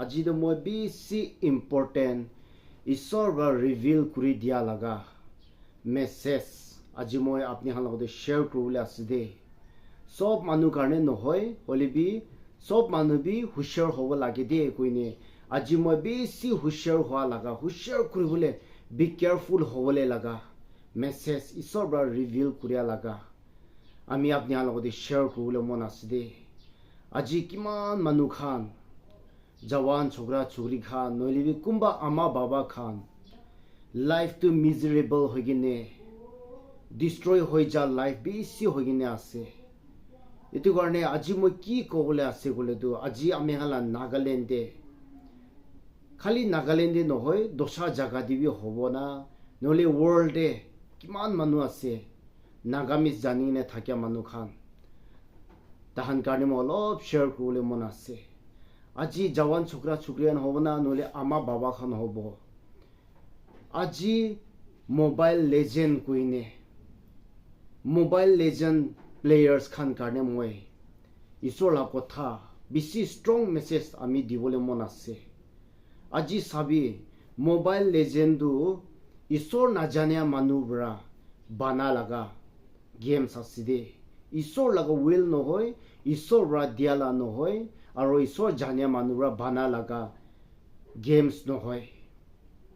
আজি to moi bisi important isor ba reveal kuri dia laga message আজি moi apni han logode share kurule aside sob manu karne nohoy holibi sob manu bi hushar hobo lage de koine আজি moi bisi hushar howa laga hushar kuribole be careful hobole laga message isor ba reveal kuria laga ami apni han logode share kurule mon aside আজি kiman manu khan Jawan chokra chukri khan noilibi kumba ama baba khan life to miserable hoigine destroy hoi ja life bisi hoigine ase etu karne aji moi ki kobole ase gole tu aji ame hala Nagaland de khali Nagaland de nohoy dosha jaga dibi hobo na nole world de kiman manu ase Nagamis jani ne thakya manu khan tahan karne mo olop share kurule mon ase আজি জওয়ান ছোকরা ছোকরিয়ান হব না নলে আমা বাবা খান হব আজি মোবাইল লেজেন্ড কুইনে মোবাইল লেজেন্ড প্লেয়ার্স খান কারণে মই ইসোলা কথা বেশি স্ট্রং মেসেজ আমি দিবলে মন আছে আজি সাবি মোবাইল লেজেন্ডু ইসোর না জানিয়া মানুবরা বানা লাগা গেমস আসিদে ইসোর লাগা উইল নহয় ইসোর রা দিয়ালা নহয় aro isor jania manura bana laga games no hoy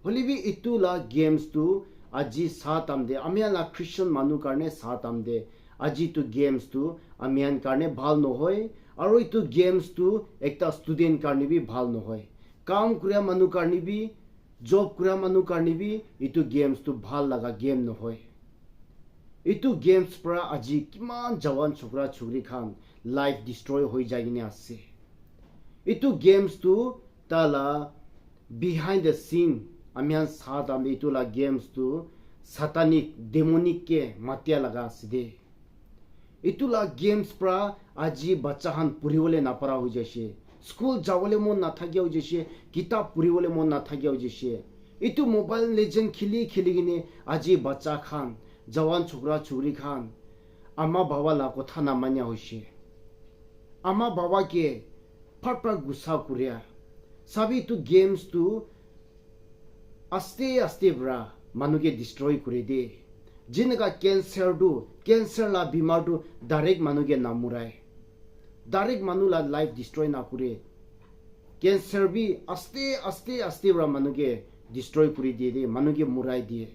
holibi itula games tu aji satam de amian la Christian manu karne satam de aji tu games tu amian karne bhal no hoy aro itu games tu ekta student karne bi bhal no hoy kam kuria manu karne bi job kuria manu karne bi itu games tu bhal laga game no hoy itu games pra aji kiman jawan chokra chukri khan life destroy hoi jagine ase itu games tu tala behind the scene amian sath am itu la games tu satanic demonic ke matya laga aside itu la games pra aji bacha han puribole na para ho jese school jawole mon na thagya ho jese kitab puribole mon na thagya ho jese itu mobile legend khili gine aji bacha khan jawan chokra chukri khan ama baba la kotha na manya hoise ama baba ke Papa gusa kuria sabi tu games tu aste bra manuke destroy kuri de jinga cancer la bimar tu direct manuke namurai direct manu la life destroy na kure cancer bi aste bra manuke destroy kuri de manuke murai de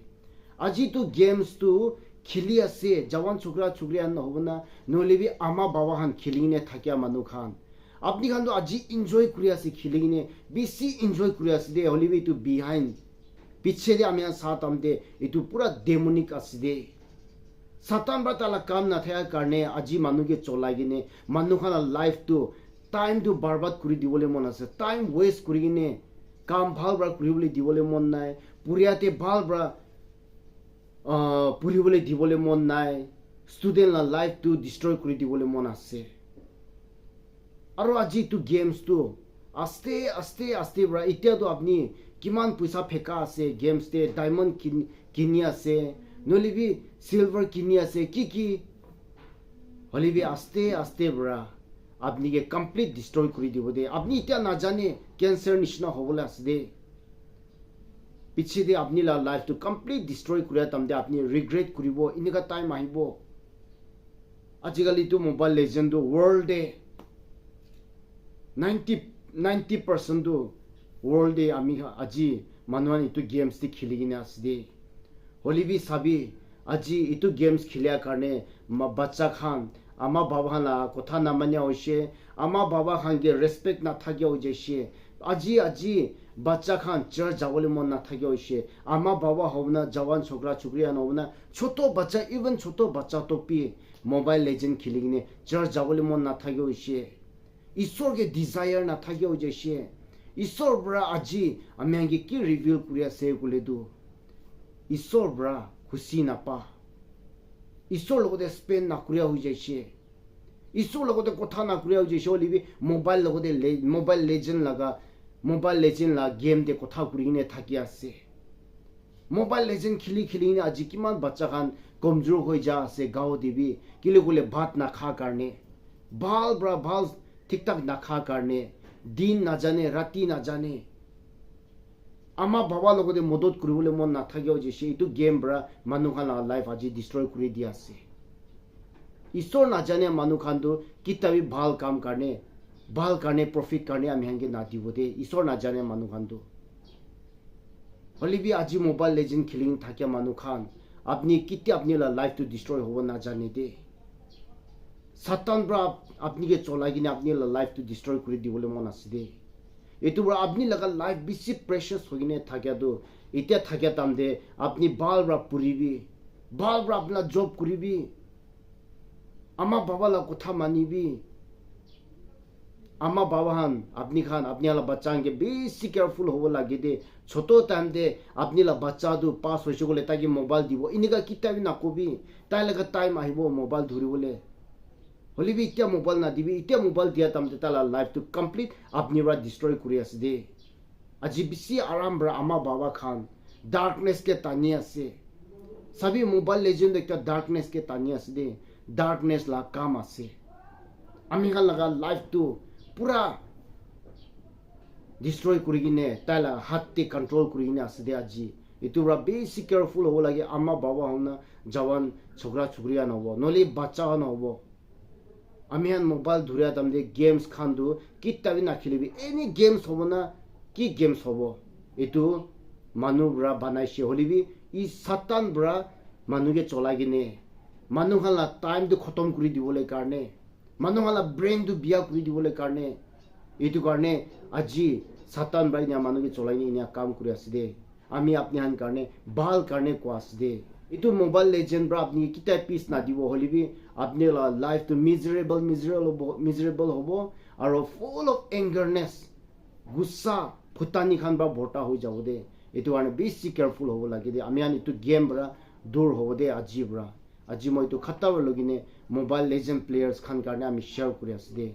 aji tu games tu khili ase jawan chukra chukri an hobna nolebi ama baba han khiline thakya manu khan আপনি খান তো আজি enjoy করে আছে খেলিনে বেশি enjoy করে আছে দে হলিবি তো behind পিছে দে আমি সাথ আমতে এটু পুরা ডেমনিক আছে দে সাতান বা তালা কাম না থাকার কারণে আজি মানুষকে চলাইগিনে মানুষখান লাইফ তো টাইম তো বরবাদ করে দিবলে মন আছে টাইম ওয়েস্ট করে কিনে কাম ভাল বড় করিবলে দিবলে মন নাই পুরিয়াতে ভাল বড় পুরিবলে দিবলে মন নাই স্টুডেন্ট লাইফ তো ডিস্ট্রয় করে দিবলে মন আছে aro aji tu games tu aste bra itia to apni kiman puisa pheka ase games te diamond kini ase nolibi silver kini ase ki holibi aste bra apni ke complete destroy kori dibo de apni itia na jane cancer nishna hobole ase de piche de apni la life to complete destroy kuria tamde apni regret kuribo inika time ahibo ajigali tu mobile legend do world de 90% do world de ami aji manuan itu games ti khiligine asde holibi sabi aji itu games khilya karne ma bacha khan ama baba la kotha na manya hoise ama baba khan ge respect na thagya hoise aji bacha khan church jawole mon na thagya hoise ama baba hobna jawan chokra chukriya na hobna choto bacha even choto bacha to pi mobile legend khiligine church jawole mon na thagya hoise Isor ke desire na thagya ho jese Isor bra aji amiange ki reveal kuriya se kule du Isor bra khushi na pa Isor logode spend na kuriya ho jese Isor logode kotha na kuriya ho jese olibi mobile legend la game de kotha kurine thakya ase mobile legend khili ne aji kiman bacha khan komjor hoi ja ase gao debi kile kule bhat na kha karne bhal bra bhal ঠিক ঠাক না খা কারণে দিন নাজানে ৰাতি নাজানে আমা বাবা লগতে মদত কৰিবলৈ মন নাথাকিও যে এইটো গেম পৰা মানুহখান লাইফ আজি ডিষ্ট্ৰয় কৰি দি আছে ঈশ্বৰ নাজানে মানুহখানটো কিতাবি ভাল কাম কাৰণে প্ৰফিট কাৰণে আমি হাংকে নাদিব দে ঈশ্বৰ নাজানে মানুহখানটো হলিবি আজি মোবাইল লেজেন্ড খেলিং থাকে মানুহখান আপনি কিতিয়া আপনি লাইফটো ডিষ্ট্ৰয় হ'ব নাজানে দে সাতান পৰা আপনি কে চলাই কিনে আপনি লাইফটো ডিষ্ট্ৰয় কৰি দিবলৈ মন আছে দে এইটো পৰা আপনি লগা লাইফ বেছি প্ৰেচিয়াছ হৈ কিনে থাকেতো এতিয়া থাকে তামদে আপনি বাল পৰা পুৰিবি বাল পৰা আপোনাৰ জব কৰিবি আমা বাবা লা কথা মানিবি আমা বাবা হান আপনি আলা বাচ্চা के बेसी केयरफुल होबो लागे दे छोटो टाइम दे अपनी ला बच्चा दु पास होइसे गोले ताकि मोबाइल दिबो इनिका किताबी ना कोबी ताइ लगा टाइम आइबो मोबाइल धुरि बोले होली भी इत्या मोबाइल ना दिबी इत्या मोबाइल दिया तमते ताला लाइफ टू कंप्लीट अपनी रा डिस्ट्रॉय करि आसे दे अजी बिसी आराम बरा अमा बाबा खान डार्कनेस के तानी आसे सभी मोबाइल लेजेंड एक डार्कनेस के तानी आसे दे डार्कनेस ला काम आसे आमी खान लगा लाइफ टू पूरा डिस्ट्रॉय करि किने ताला हातते कंट्रोल करि किने आसे दे अजी इतु रा बेसी केयरफुल हो लागे अमा बाबा होना जवान छोकरा छोकरिया नहो नले बच्चा नहो आमियान मोबाइल धुरिया तमदे गेम्स खान्दु किताबी ना खेलिबि एनी गेम्स होबो ना की गेम्स होबो इतु मानु ब्रा बनाइसे होलिबि इ सतान ब्रा मानु के चलागिने मानु खाला टाइम दु खतम करि दिबोले कारणे मानु खाला ब्रेन दु बिया करि दिबोले कारणे इतु कारणे আজি सतान ब्रा इना मानु के चलाइने इना काम करि आसे दे आमी अपनी हान कारणे बाल कारणे को आसे दे इतु मोबाइल लेजेंड ब्रा अपनी किता पीस ना दिबो होलिबि अपने लाइफ तो मिजरेबल होबो और फुल ऑफ एंगरनेस गुस्सा फुटानी खान बा भोटा हो जाओ दे इतु आने बेसी केयरफुल होबो लागे दे आमी आनी तो गेम ब्रा दूर होबो दे अजी ब्रा अजी মই तो खत्ता लगिने मोबाइल लेजेंड प्लेयर्स खान कारणे आमी शेयर करि आसे दे